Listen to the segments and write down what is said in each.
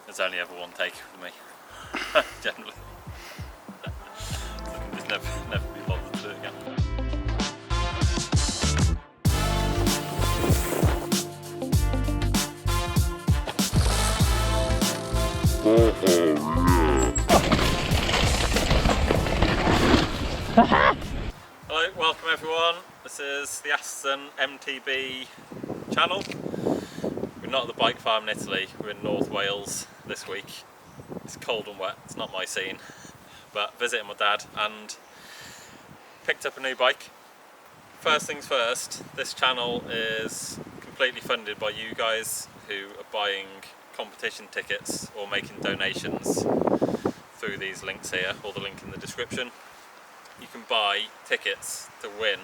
There's only ever one take for me, generally. I can just never be bothered to do it again. Hello, welcome everyone. This is the AstonMTB channel. We're not at the bike farm in Italy, we're in North Wales this week. It's cold and wet, it's not my scene. But visiting my dad and picked up a new bike. First things first, this channel is completely funded by you guys who are buying competition tickets or making donations through these links here, or the link in the description. You can buy tickets to win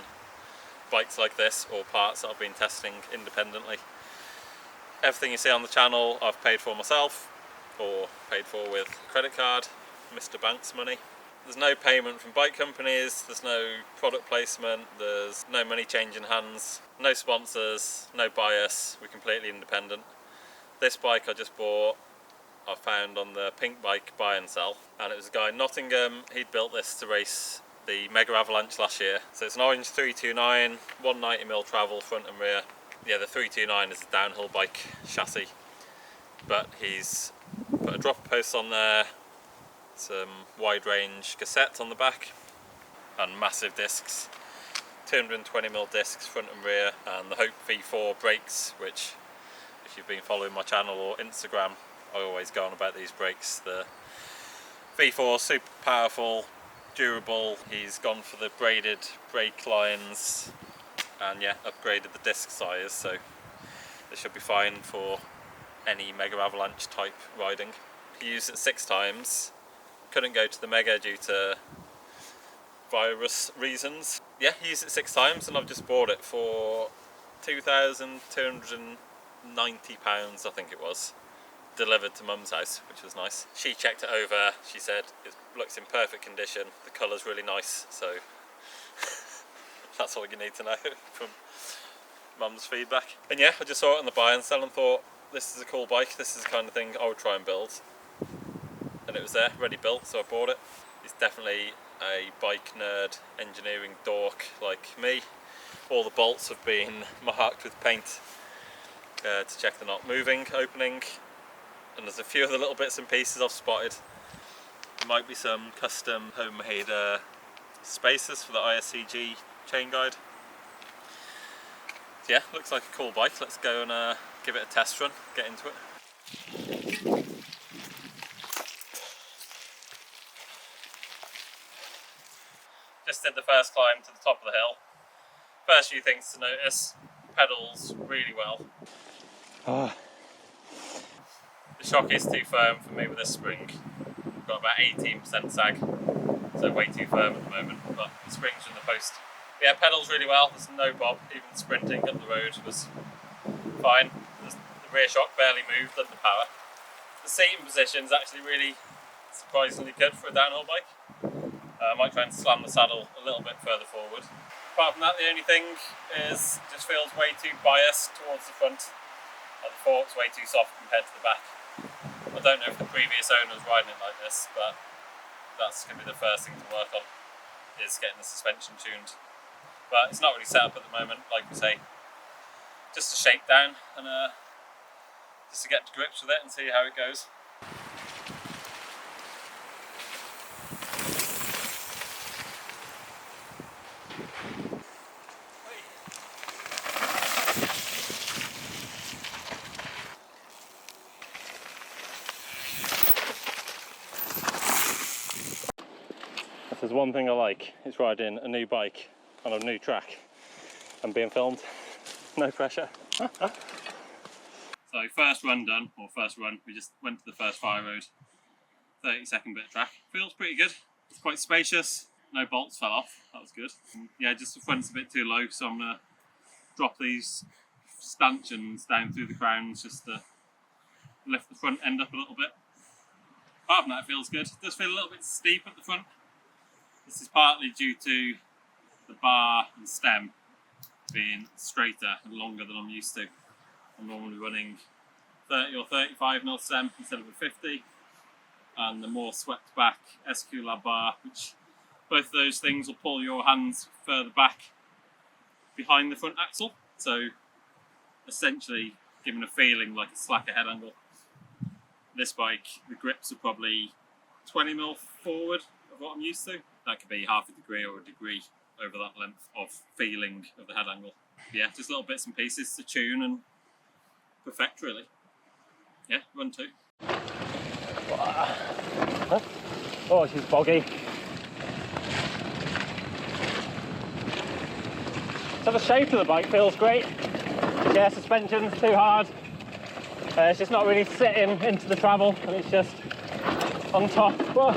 bikes like this or parts that I've been testing independently. Everything you see on the channel I've paid for myself or paid for with a credit card, Mr. Bank's money. There's no payment from bike companies, there's no product placement, there's no money changing hands, no sponsors, no bias, we're completely independent. This bike I just bought, I found on the Pink Bike buy and sell, and it was a guy in Nottingham. He'd built this to race the Mega Avalanche last year. So it's an orange 329, 190mm travel front and rear. Yeah, the 329 is a downhill bike chassis, but he's put a dropper post on there, some wide range cassettes on the back, and massive discs, 220mm discs front and rear, and the Hope V4 brakes, which if you've been following my channel or Instagram, I always go on about these brakes. The V4 super powerful, durable. He's gone for the braided brake lines and yeah, upgraded the disc size, so this should be fine for any Mega Avalanche type riding. He used it 6 times, couldn't go to the Mega due to virus reasons. Yeah, he used it 6 times and I've just bought it for £2,290 I think it was, delivered to Mum's house, which was nice. She checked it over, she said it looks in perfect condition, the colour's really nice, so that's all you need to know from Mum's feedback. And yeah, I just saw it on the buy and sell and thought, this is a cool bike, this is the kind of thing I would try and build. And it was there, ready built, so I bought it. He's definitely a bike nerd, engineering dork like me. All the bolts have been marked with paint to check they're not moving, opening. And there's a few other little bits and pieces I've spotted. There might be some custom homemade spacers for the ISCG chain guide. So yeah, looks like a cool bike. Let's go and give it a test run, get into it. Just did the first climb to the top of the hill. First few things to notice, pedals really well. The shock is too firm for me with this spring. I've got about 18% sag, so way too firm at the moment, but the spring's in the post. But yeah, pedals really well, there's no bob, even sprinting up the road was fine. The rear shock barely moved under power. The seating position's actually really surprisingly good for a downhill bike. I might try and slam the saddle a little bit further forward. Apart from that, the only thing is it just feels way too biased towards the front. The fork's way too soft compared to the back. I don't know if the previous owner was riding it like this, but that's going to be the first thing to work on, is getting the suspension tuned. But it's not really set up at the moment, like we say. Just a shakedown and just to get to grips with it and see how it goes. If there's one thing I like, it's riding a new bike on a new track and being filmed. No pressure. So first run done, or first run, we just went to the first fire road. 30-second bit of track. Feels pretty good. It's quite spacious. No bolts fell off, that was good. And yeah, just the front's a bit too low, so I'm gonna drop these stanchions down through the crowns just to lift the front end up a little bit. Apart from that, it feels good. It does feel a little bit steep at the front. This is partly due to the bar and stem being straighter and longer than I'm used to. I'm normally running 30 or 35 mil stem instead of a 50, and the more swept back SQ Lab bar, which both of those things will pull your hands further back behind the front axle, so essentially giving a feeling like a slacker head angle. This bike, the grips are probably 20 mil forward of what I'm used to. That could be half a degree or a degree over that length of feeling of the head angle. Yeah, just little bits and pieces to tune and perfect, really. Yeah, run 2. Oh, she's boggy. So the shape of the bike feels great. Yeah, suspension's too hard. It's just not really sitting into the travel, and it's just on top. Whoa.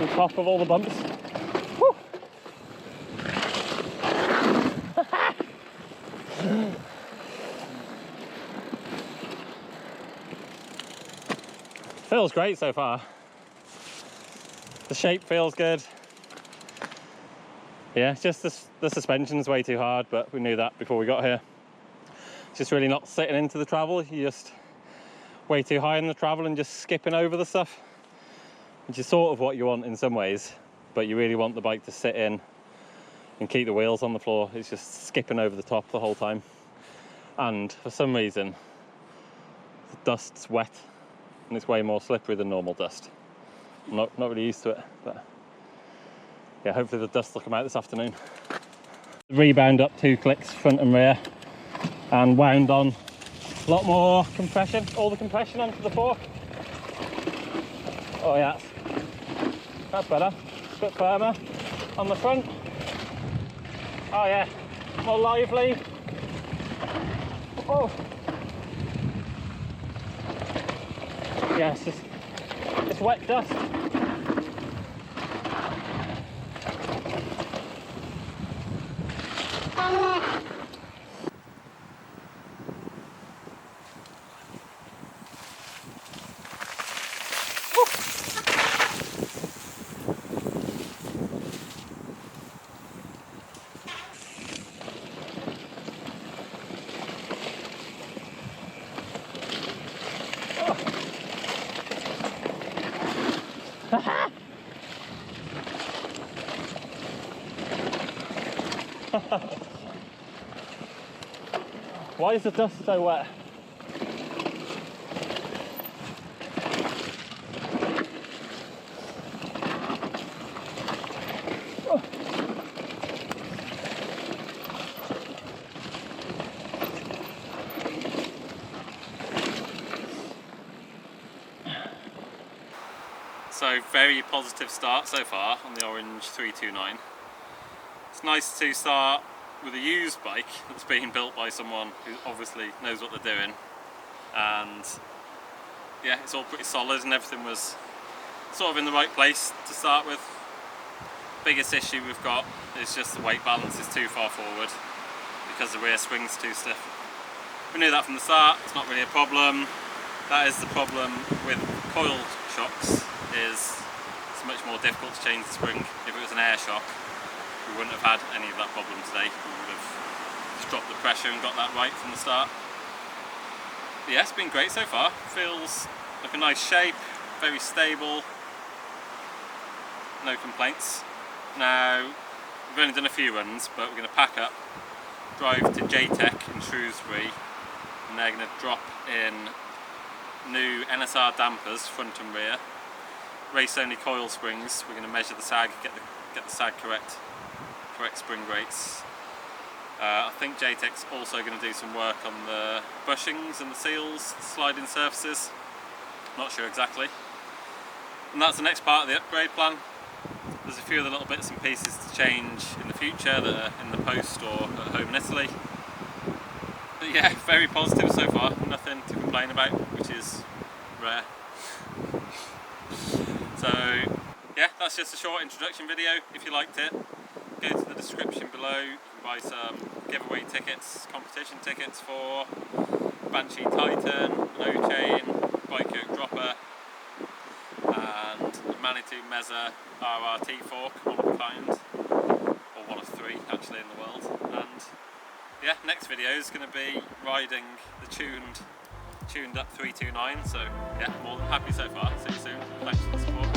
On top of all the bumps. Woo. Feels great so far. The shape feels good. Yeah, it's just the suspension's way too hard, but we knew that before we got here. It's just really not sitting into the travel. You're just way too high in the travel and just skipping over the stuff, which is sort of what you want in some ways, but you really want the bike to sit in and keep the wheels on the floor. It's just skipping over the top the whole time. And for some reason, the dust's wet and it's way more slippery than normal dust. I'm not really used to it, but yeah, hopefully the dust will come out this afternoon. Rebound up 2 clicks front and rear, and wound on a lot more compression, all the compression onto the fork. Oh yeah, that's better. A bit firmer on the front. Oh yeah, more lively. Oh. Yeah, it's wet dust. Why is the dust so wet? Oh. So very positive start so far on the Orange 329. It's nice to start with a used bike that's being built by someone who obviously knows what they're doing, and yeah, it's all pretty solid and everything was sort of in the right place to start with. Biggest issue we've got is just the weight balance is too far forward because the rear spring's too stiff. We knew that from the start, it's not really a problem. That is the problem with coiled shocks, is it's much more difficult to change the spring. If it was an air shock, we wouldn't have had any of that problem today. We would have just dropped the pressure and got that right from the start. But yeah, it's been great so far. Feels like a nice shape, very stable, no complaints. Now, we've only done a few runs, but we're going to pack up, drive to J-Tech in Shrewsbury, and they're going to drop in new NSR dampers, front and rear, race-only coil springs. We're going to measure the sag, get the sag correct spring rates. I think J-Tech's also going to do some work on the bushings and the seals, the sliding surfaces. Not sure exactly. And that's the next part of the upgrade plan. There's a few other little bits and pieces to change in the future that are in the post or at home in Italy. But yeah, very positive so far. Nothing to complain about, which is rare. So yeah, that's just a short introduction video. If you liked it, go to the description below. You can buy some giveaway tickets, competition tickets for Banshee Titan, no chain, Bike Yoke Dropper, and the Manitou Mezza RRT fork, one of a kind, or one of 3 actually in the world. And yeah, next video is going to be riding the tuned tuned up 329, so yeah, more than happy so far. See you soon. Thanks for the support.